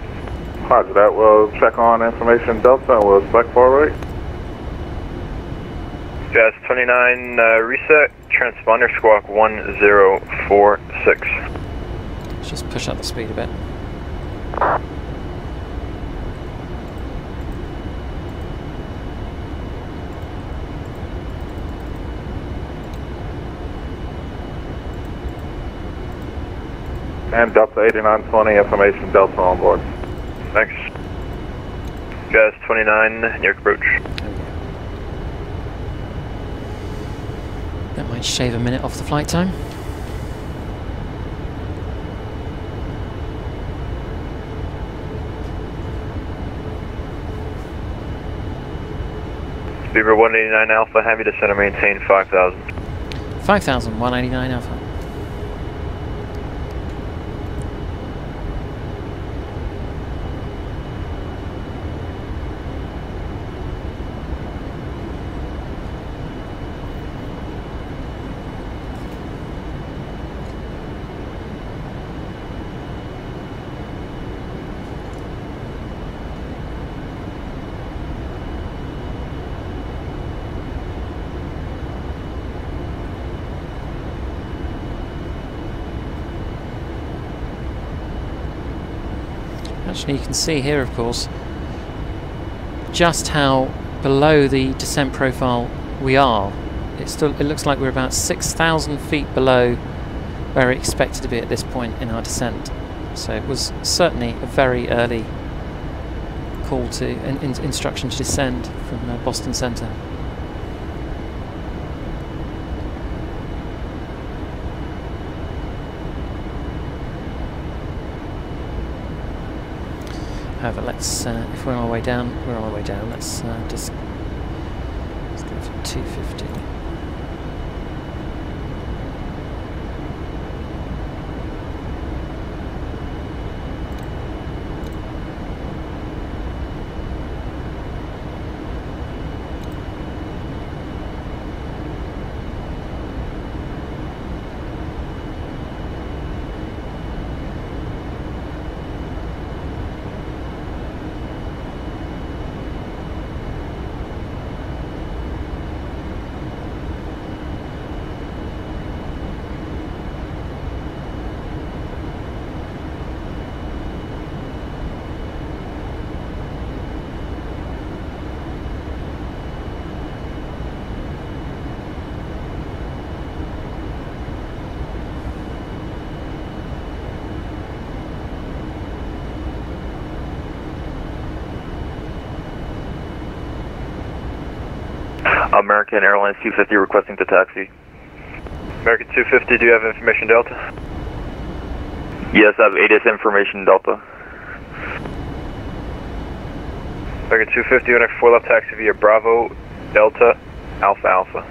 Roger that, we'll check on information Delta and we'll spec 4 right. Jazz 29 reset, transponder squawk 1046. Let's just push up the speed a bit. And Delta 8920, information Delta on board. Thanks. Jazz 29, Newark approach. That might shave a minute off the flight time. Beaver 189 Alpha, heavy descent and maintain 5,000. 5,000, 189 Alpha. Actually, you can see here, of course, just how below the descent profile we are. It looks like we're about 6,000 feet below where we expected to be at this point in our descent. So it was certainly a very early call to instruction to descend from Boston Center. However, let's, if we're on our way down, we're on our way down. Let's let's go for 250. American Airlines 250 requesting to taxi. American 250, do you have information Delta? Yes, I have ATIS information Delta. American 250, on a 4 left taxi via Bravo, Delta, Alpha Alpha.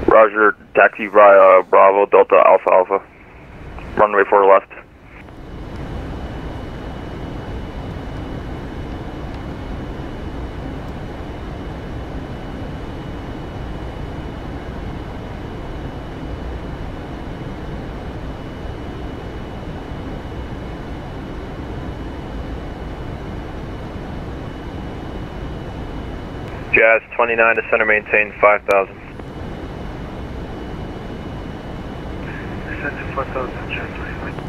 Roger, taxi via Bravo, Delta, Alpha Alpha. Runway 4 left. Jazz 29 to center maintain 5,000. Descend to 4,000, Jazz 29.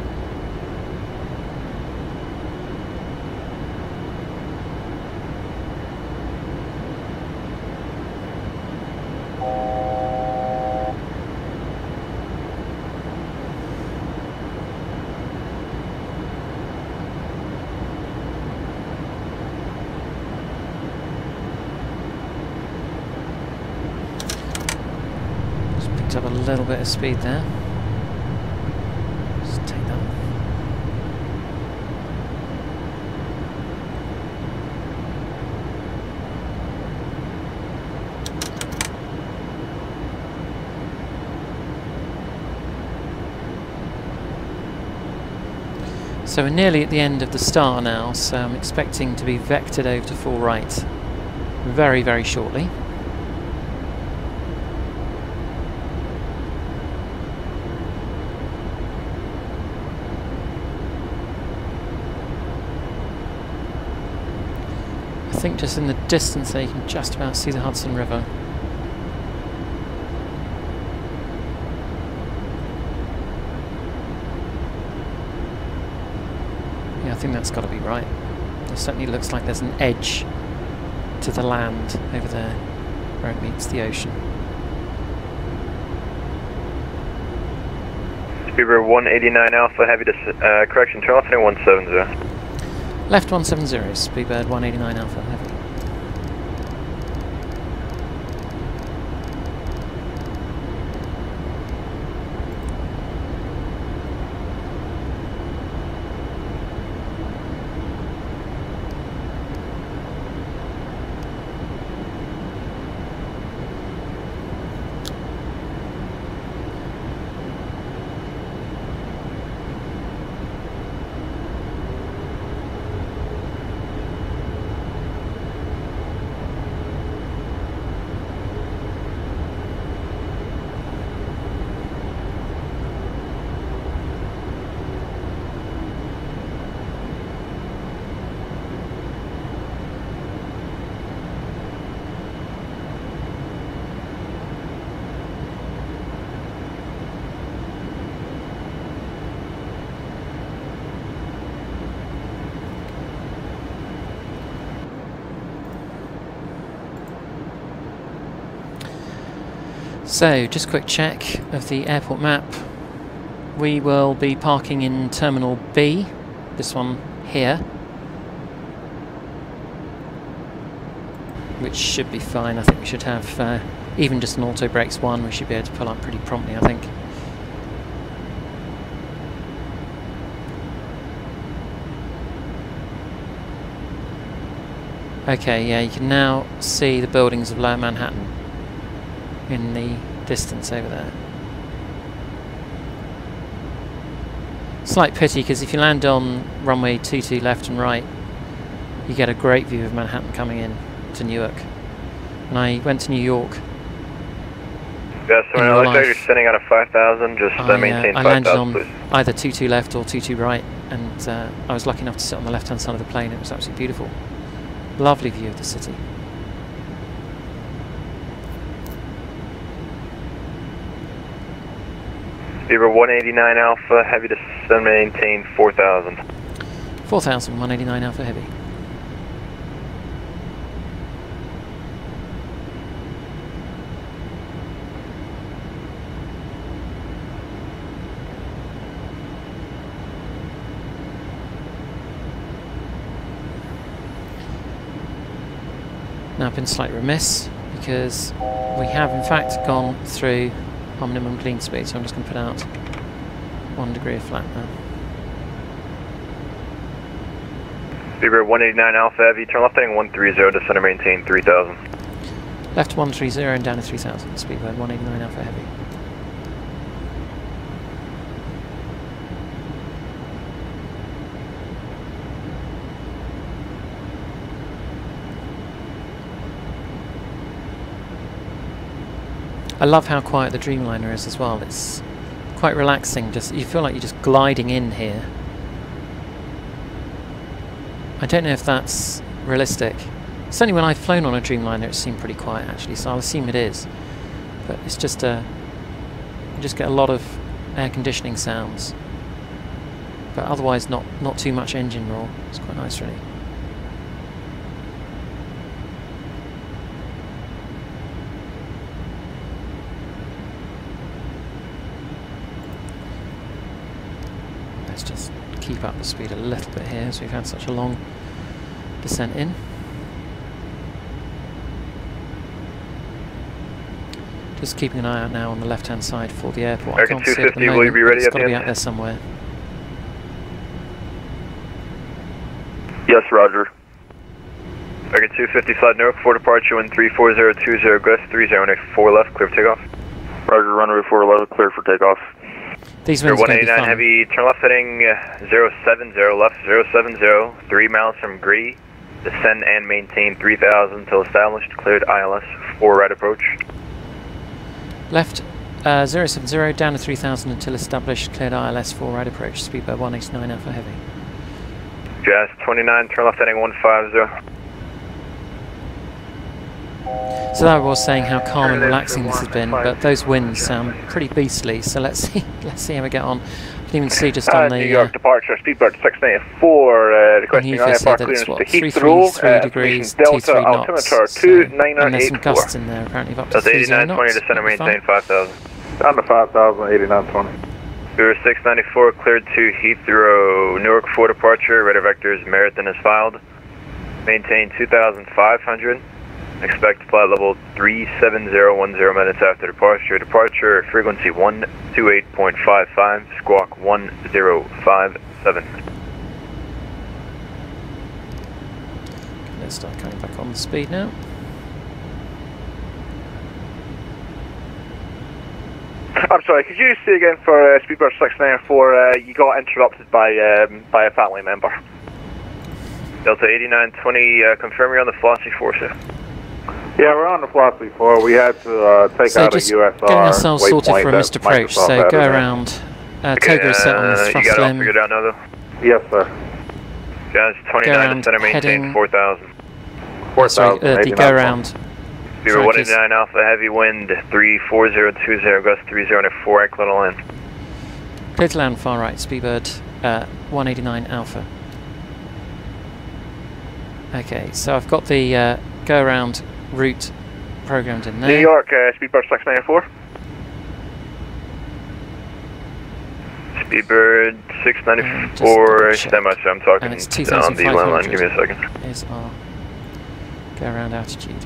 Up a little bit of speed there. Just take that off. So we're nearly at the end of the star now, so I'm expecting to be vectored over to full right very, very shortly. I I think just in the distance there you can just about see the Hudson River. Yeah, I think that's got to be right. It certainly looks like there's an edge to the land over there where it meets the ocean. Speedbird 189 Alpha, heavy to correction, turn left heading 170. Left 170, Speedbird 189 Alpha, heavy. So, just a quick check of the airport map. We will be parking in Terminal B, this one here, which should be fine. I think we should have, even just an auto brakes one, we should be able to pull up pretty promptly, I think. Okay, yeah, you can now see the buildings of Lower Manhattan in the distance over there. Slight pity, because if you land on runway 22 left and right, you get a great view of Manhattan coming in to Newark. And I went to New York. Yeah, so it looks like you're sitting out of 5,000, just maintain 5,000, I landed on please. either 22 left or 22 right, and I was lucky enough to sit on the left-hand side of the plane. It was absolutely beautiful. Lovely view of the city. Beaver 189 Alpha, heavy to maintain 4,000. 4,000, 189 Alpha heavy. Now I've been slightly remiss because we have in fact gone through our minimum clean speed, so I'm just going to put out 1 degree of flat now. Beaver 189 Alpha heavy, turn left heading 130 to center maintain 3,000. Left 130 and down to 3,000, Speedbird 189 Alpha heavy. I love how quiet the Dreamliner is as well. It's quite relaxing. Just you feel like you're just gliding in here. I don't know if that's realistic. Certainly when I've flown on a Dreamliner it seemed pretty quiet actually, so I'll assume it is. But it's just you just get a lot of air conditioning sounds. But otherwise not too much engine roar. It's quite nice really. Let's just keep up the speed a little bit here as we've had such a long descent in. Just keeping an eye out now on the left hand side for the airport. I can't see it at the moment. Will you be ready it's at got the to be end? out there somewhere. Yes, roger. American 250 flight Newark for departure when 34020 gust 3094 left, clear for takeoff. Roger, runway 47 clear for takeoff. These winds are going to be 189 fun. heavy, turn left heading 070 left 070, 3 miles from Gree, descend and maintain 3,000 until established, cleared ILS 4 right approach. Left 070 down to 3,000 until established, cleared ILS 4 right approach, speedbird 189 Alpha heavy. Jazz 29, turn left heading 150. So that was saying how calm and relaxing this has been, but those winds sound pretty beastly. So let's see how we get on. You can even see just on the New York departure, Speedbird 694, requesting IFR clearance to Heathrow, 3 degrees, Delta 23 knots. altimeter So, 2984. and there's some gusts in there apparently of up to 30 knots. 8920 to center maintain 5000. Down to 5,000, 8920. Tour 694 cleared to Heathrow, Newark for departure, radar vectors Meriton is filed. Maintain 2,500. Expect flight level 37010 minutes after departure. Departure frequency 128.55, squawk 1057. Let's start coming back on the speed now. I'm sorry, could you say again for Speedbird 694, you got interrupted by a family member? Delta 8920, confirm you're on the Flossie 4, sir. Yeah, we're on the Flossie 4. We had to take So out a just USR getting ourselves sorted for a waypoint missed that approach. Microsoft So had go in there. around, Togo set on the You thrust got it all limb. figured out now, though? Yes, sir. Guys, 29 to center maintain heading- 4000. Sorry, the go around. Beaver track is 189 Alpha, heavy wind 34020, gust 30 and 4, line. clear to land far right, Speedbird 189 Alpha. Okay, so I've got the go around route programmed in there. New York, Speedbird 694. Speedbird 694, stand by, sir, I'm talking And it's on the landline, give me a second. Is our go around altitude.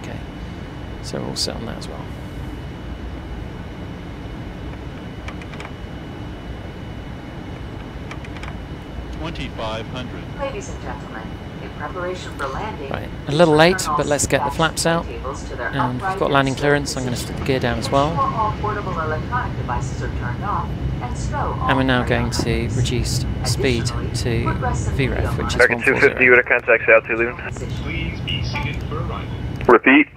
Okay, so we're all set on that as well. Ladies and gentlemen, in preparation for landing, Right, a little late, but let's get the flaps out. And we've got landing clearance. I'm going to stick the gear down as well. all portable electronic devices are turned off, and stow all And we're now going turned to reduce speed to VREF, which is American 250, 140. radar contact, altitude leaving. Repeat.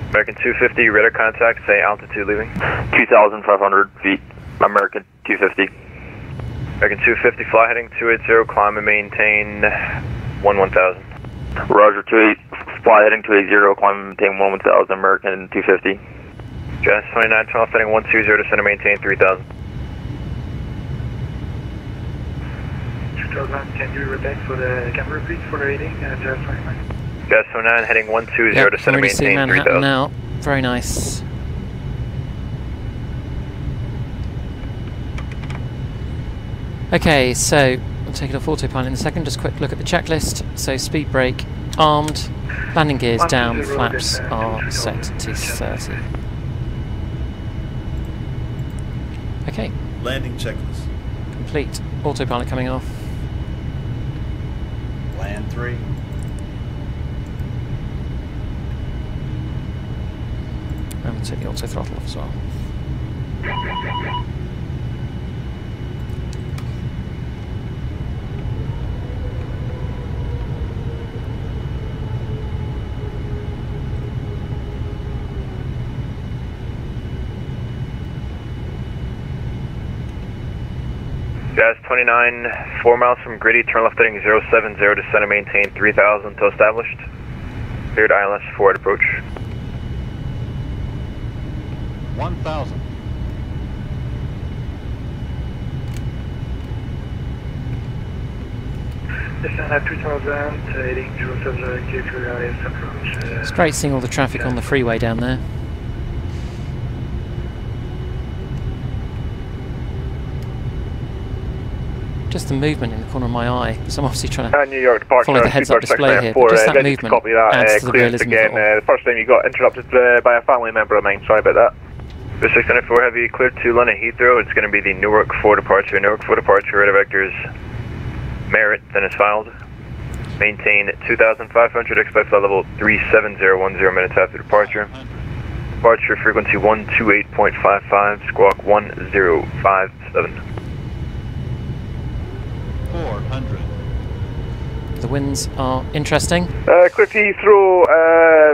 American 250, radar contact, say altitude leaving. 2,500 feet, American 250. American 250, fly heading 280, climb and maintain 1000. Roger, 28, fly heading 280, climb and maintain 1000, American 250. Jazz 29, 12, heading 120 to center, maintain 3000. 2000, can you repeat for the, can you repeat for the reading, Jazz 29? Jazz 29, heading 120 Yep, to can center, already see maintain Manhattan 3000. now. Very nice. Okay, so I'll take it off autopilot in a second. Just a quick look at the checklist. So speed brake armed, landing gears down, flaps are set to 30. Okay. Landing checklist. Complete. Autopilot coming off. Land 3. And we'll take the auto throttle off as well. Jazz 29, 4 miles from Gritty, turn left heading 070 to center, maintain 3000 until established. Cleared ILS forward approach. 1,000. Descend at 2000, heading 070, ILS approach. It's great seeing all the traffic on the freeway down there. Just the movement in the corner of my eye, because I'm obviously trying to New York departure, follow the heads-up display here, but just that movement copy that, adds to the clearance realism of again. it all. The first time you got interrupted by a family member of mine, sorry about that. 694 heavy, cleared to London Heathrow. It's going to be the Newark for departure. Newark for departure, radar vectors Merit, then is filed. Maintain 2,500, expect flight level 37010 minutes after departure. Departure frequency 128.55, squawk 1057. 400. The winds are interesting. Clear to Heathrow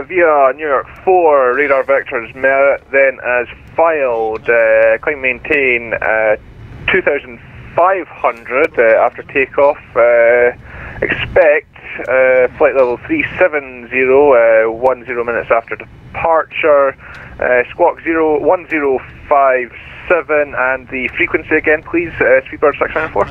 via New York 4, radar vectors Merit, then as filed, climb maintain 2,500 after takeoff. Expect flight level 370, 10 minutes after departure. Squawk 1057, and the frequency again, please. Speedbird 694.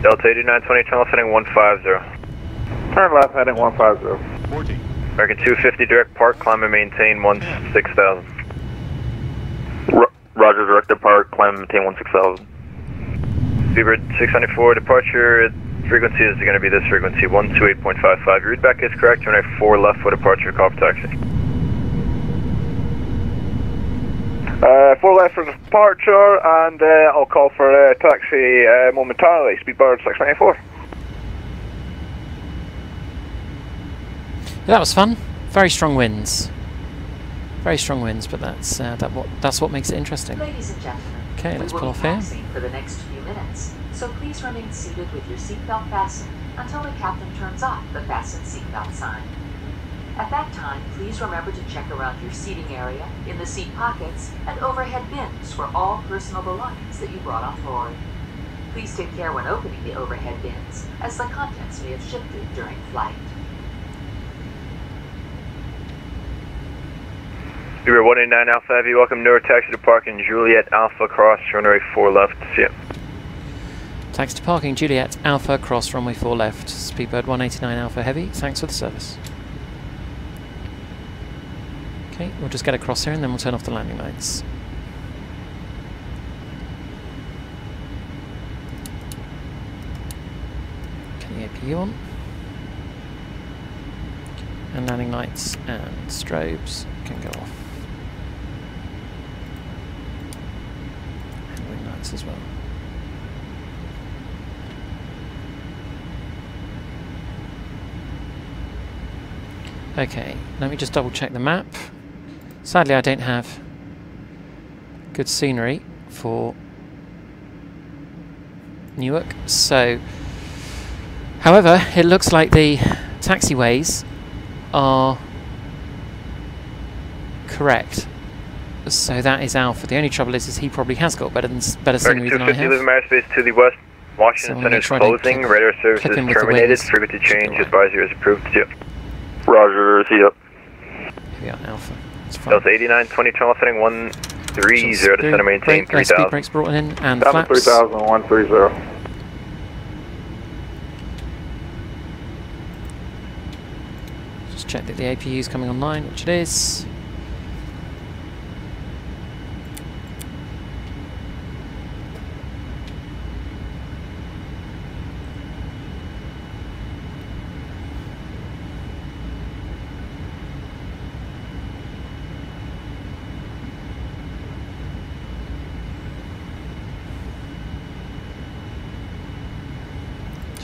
Delta 8920, turn left heading 150. Turn left heading 150. American 250, direct park, climb and maintain 16,000. Roger, direct depart, climb and maintain 16,000. Speedbird 694, departure frequency is going to be this frequency, 128.55. Your route back is correct, turn right 4 left for departure, call for taxi. 4 left for departure, and I'll call for taxi momentarily. Speedbird 694. That was fun. Very strong winds. Very strong winds, but that's what makes it interesting. Ladies and gentlemen, okay, let's pull off here. here. For the next few minutes, so please remain seated with your seatbelt fastened until the captain turns off the fasten seatbelt sign. At that time, please remember to check around your seating area, in the seat pockets, and overhead bins for all personal belongings that you brought on board. Please take care when opening the overhead bins, as the contents may have shifted during flight. Speedbird 189 Alpha Heavy, welcome Newark, taxi to parking Juliet Alpha Cross, runway 4 left, see ya. Taxi to parking Juliet Alpha Cross, runway 4 left, Speedbird 189 Alpha Heavy, thanks for the service. Okay, we'll just get across here and then we'll turn off the landing lights. Okay, the APU on. And landing lights and strobes can go off. And wing lights as well. Okay, let me just double check the map. Sadly, I don't have good scenery for Newark, so however, it looks like the taxiways are correct. So that is Alpha. The only trouble is he probably has got better scenery than I have. Airspace to the west. Washington Center is closing. Radar services terminated. Frequency change advisory is approved. Yep. Roger, see ya. Here we are, Alpha. Delta 8920, turn left heading 130 to center maintain 3000. Speed brakes brought in and flaps. 3000, 130. Just check that the APU is coming online, which it is.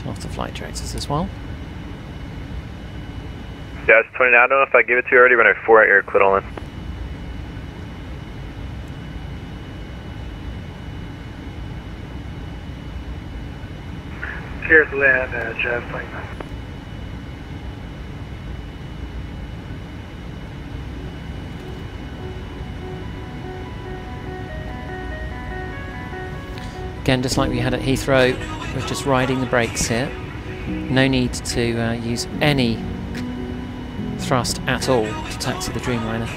Off the flight directors as well. Yeah, it's 29. I don't know if I give it to you already when I 4 out your clit on. Here's land, Jeff, 29. Again, just like we had at Heathrow, we're just riding the brakes here. No need to use any thrust at all to taxi the Dreamliner.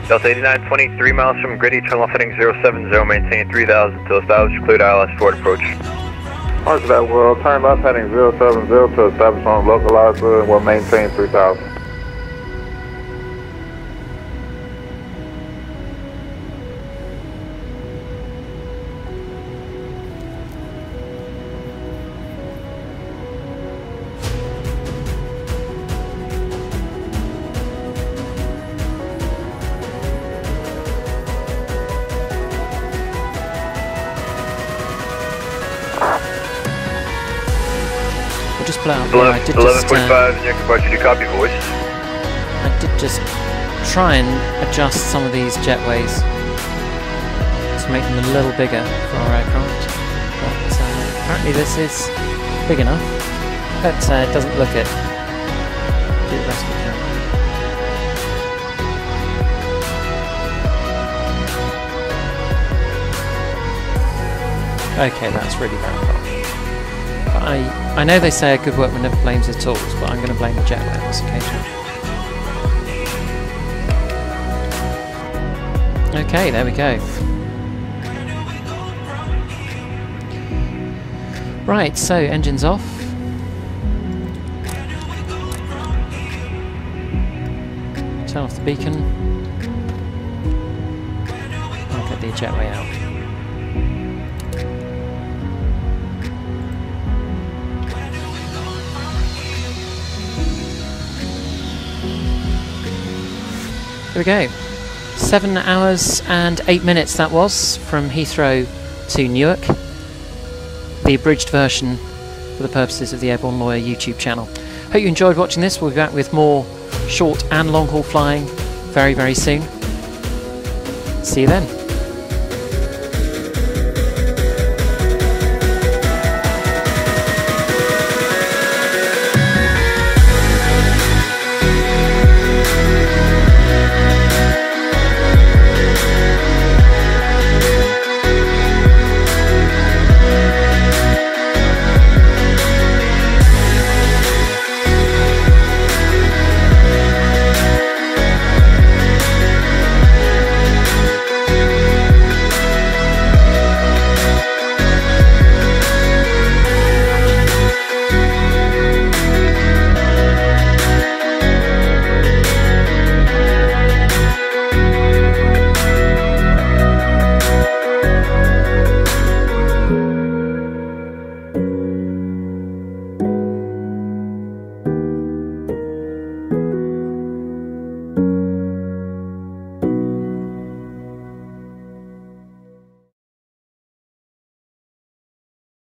Delta 8920, 3 miles from Gritty, turn left heading 070, maintain 3000 until established, cleared ILS forward approach. Roger that, we'll turn left heading 070 to establish on localizer and we'll maintain 3000. I did 11:45, Newark departure, do copy voice. I did just try and adjust some of these jetways to make them a little bigger for our aircraft, but apparently this is big enough, but it doesn't look it. Do the best we can. Okay, that's really bad. I know they say a good workman never blames his tools, but I'm going to blame the jetway on this occasion. Okay, there we go. Right, so engines off. Turn off the beacon. I'll get the jetway out. There we go. 7 hours and 8 minutes that was, from Heathrow to Newark. The abridged version for the purposes of the Airborne Lawyer YouTube channel. Hope you enjoyed watching this. We'll be back with more short and long haul flying very, very soon. See you then.